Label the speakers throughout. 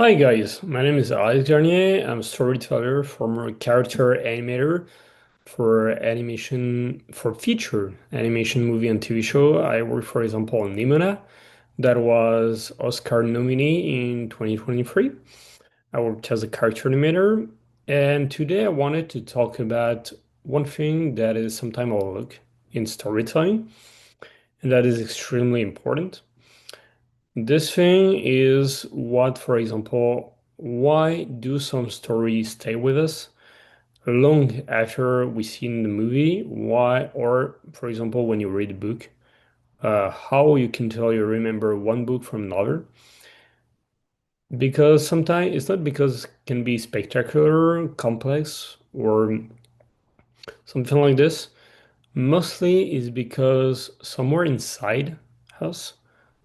Speaker 1: Hi guys, my name is Garnier. I'm a storyteller, former character animator for animation, for feature animation movie and TV show. I work, for example, on Nimona, that was Oscar nominee in 2023. I worked as a character animator, and today I wanted to talk about one thing that is sometimes overlooked in storytelling, and that is extremely important. This thing is what, for example, why do some stories stay with us long after we seen the movie? Why, or for example, when you read a book, how you can tell you remember one book from another? Because sometimes it's not because it can be spectacular, complex, or something like this. Mostly is because somewhere inside us,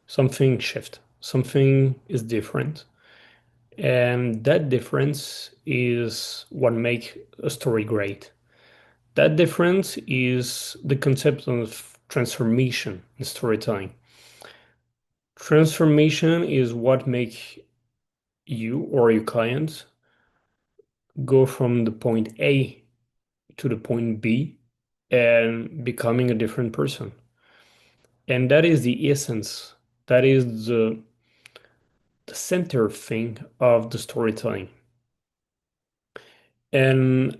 Speaker 1: something shift, something is different. And that difference is what makes a story great. That difference is the concept of transformation in storytelling. Transformation is what makes you or your client go from the point A to the point B and becoming a different person. And that is the essence. That is the center thing of the storytelling. And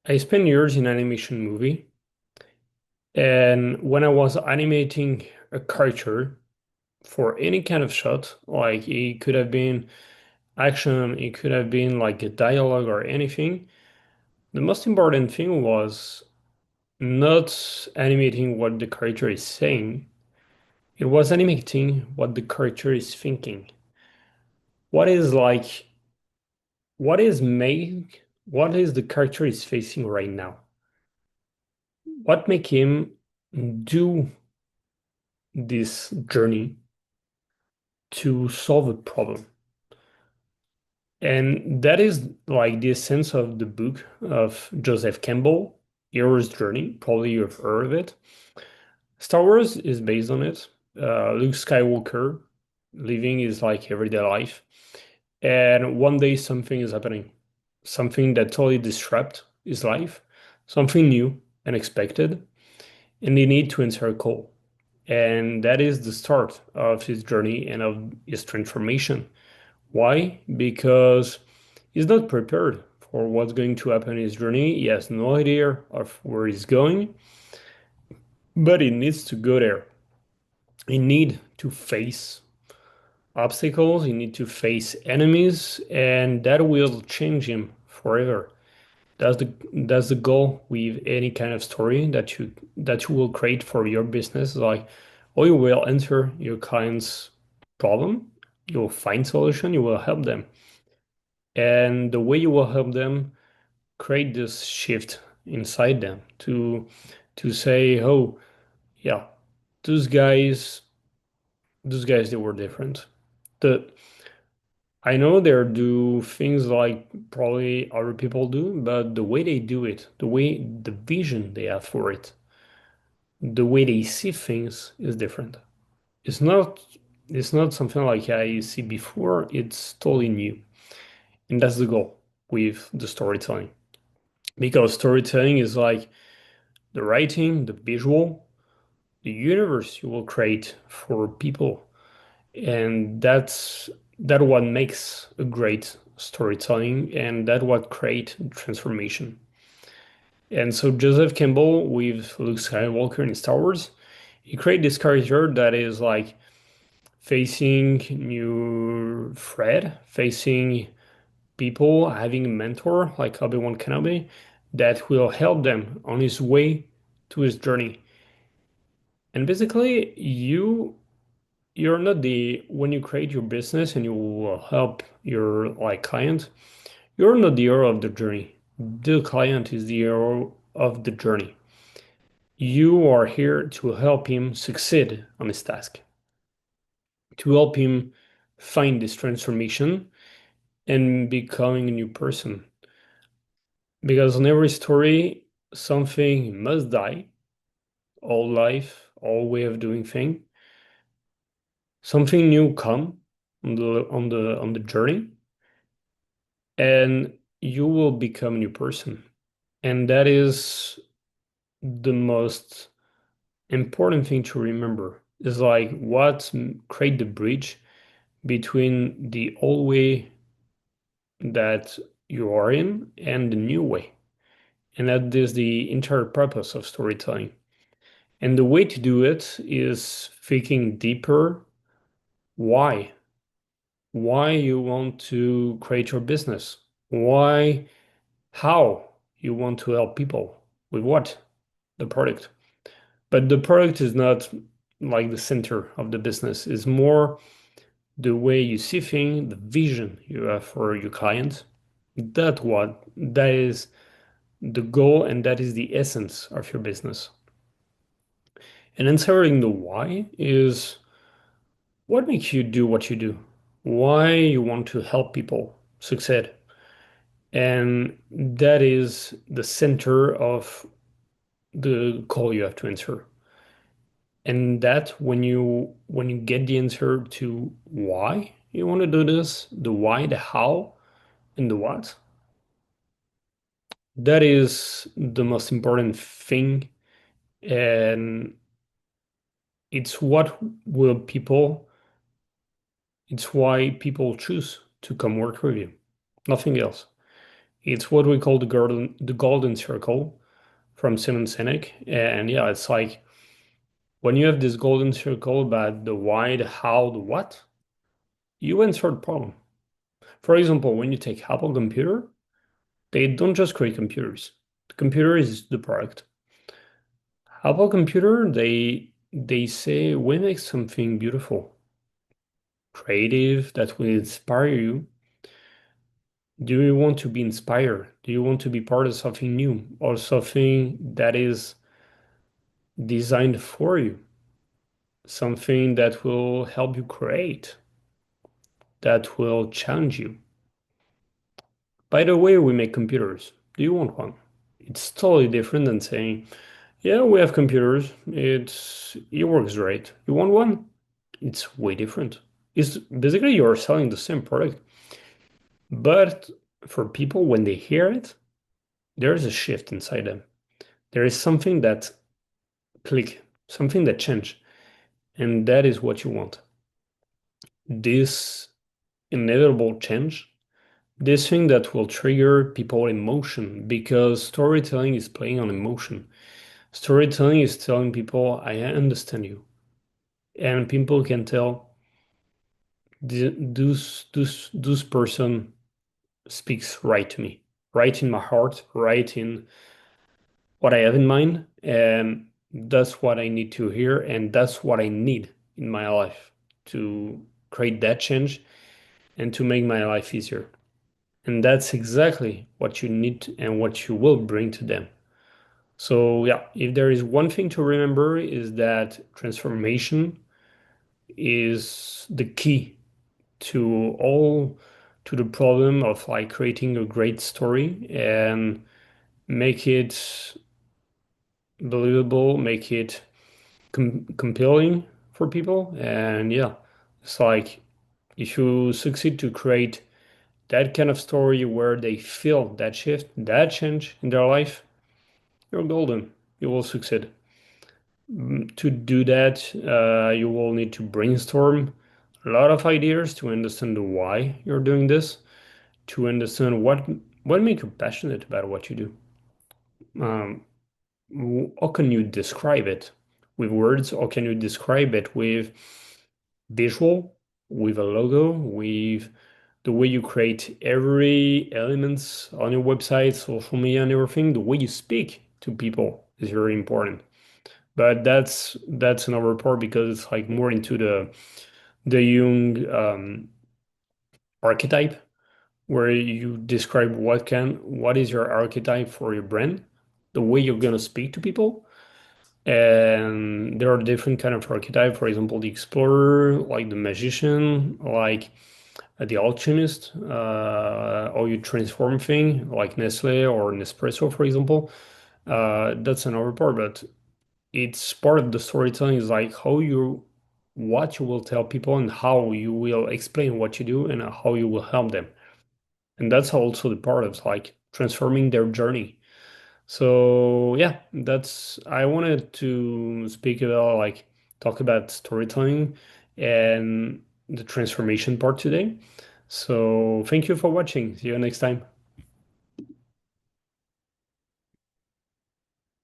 Speaker 1: I spent years in animation movie. And when I was animating a character for any kind of shot, like it could have been action, it could have been like a dialogue or anything, the most important thing was not animating what the character is saying, it was animating what the character is thinking. What is like, what is the character is facing right now? What make him do this journey to solve a problem? And that is like the essence of the book of Joseph Campbell, Hero's Journey. Probably you've heard of it. Star Wars is based on it. Luke Skywalker living his like everyday life. And one day something is happening. Something that totally disrupt his life. Something new, unexpected. And they need to answer a call. And that is the start of his journey and of his transformation. Why? Because he's not prepared for what's going to happen in his journey. He has no idea of where he's going, but he needs to go there. He need to face obstacles, he need to face enemies, and that will change him forever. That's the goal with any kind of story that you will create for your business. Like, or you will answer your client's problem, you will find solution, you will help them. And the way you will help them create this shift inside them to say, oh yeah, those guys, those guys they were different. The I know they do things like probably other people do, but the way they do it, the vision they have for it, the way they see things is different. It's not it's not something like I see before, it's totally new. And that's the goal with the storytelling. Because storytelling is like the writing, the visual, the universe you will create for people. And that what makes a great storytelling and that what create transformation. And so Joseph Campbell with Luke Skywalker in Star Wars, he created this character that is like facing new threat, facing people, having a mentor like Obi-Wan Kenobi that will help them on his way to his journey. And basically, you're not the when you create your business and you will help your like client, you're not the hero of the journey. The client is the hero of the journey. You are here to help him succeed on his task, to help him find this transformation and becoming a new person. Because in every story, something must die, all life, all way of doing thing. Something new come, on the journey, and you will become a new person. And that is the most important thing to remember. Is like what create the bridge between the old way that you are in and the new way. And that is the entire purpose of storytelling. And the way to do it is thinking deeper. Why? Why you want to create your business? Why, how you want to help people? With what? The product. But the product is not like the center of the business. It's more the way you see things, the vision you have for your client. That is the goal and that is the essence of your business. And answering the why is what makes you do what you do? Why you want to help people succeed? And that is the center of the call you have to answer. And that when you get the answer to why you want to do this, the why, the how, and the what, that is the most important thing. And it's what will people, it's why people choose to come work with you. Nothing else. It's what we call the golden circle from Simon Sinek. And yeah, it's like when you have this golden circle about the why, the how, the what, you answer the problem. For example, when you take Apple computer, they don't just create computers. The computer is the product. Apple computer, they say we make something beautiful, creative that will inspire you. Do you want to be inspired? Do you want to be part of something new or something that is designed for you? Something that will help you create, that will challenge you. By the way, we make computers. Do you want one? It's totally different than saying, yeah, we have computers. It works great. You want one? It's way different. It's basically you're selling the same product. But for people, when they hear it, there's a shift inside them. There is something that click, something that change. And that is what you want. This inevitable change, this thing that will trigger people emotion because storytelling is playing on emotion. Storytelling is telling people, I understand you. And people can tell this person speaks right to me, right in my heart, right in what I have in mind. And that's what I need to hear. And that's what I need in my life to create that change and to make my life easier. And that's exactly what you need and what you will bring to them. So yeah, if there is one thing to remember is that transformation is the key to all to the problem of like creating a great story and make it believable, make it compelling for people. And yeah, it's like if you succeed to create that kind of story where they feel that shift, that change in their life, you're golden. You will succeed. To do that, you will need to brainstorm a lot of ideas to understand why you're doing this, to understand what makes you passionate about what you do. Um, how can you describe it with words, or can you describe it with visual, with a logo, with the way you create every elements on your website, social media, and everything, the way you speak to people is very important. But that's another part because it's like more into the Jung archetype, where you describe what is your archetype for your brand, the way you're gonna speak to people. And there are different kind of archetype, for example, the explorer, like the magician, like the alchemist, or you transform thing, like Nestle or Nespresso, for example. That's another part, but it's part of the storytelling is like how you what you will tell people and how you will explain what you do and how you will help them. And that's also the part of like transforming their journey. So yeah, that's I wanted to speak about like talk about storytelling and the transformation part today. So thank you for watching. See you next time.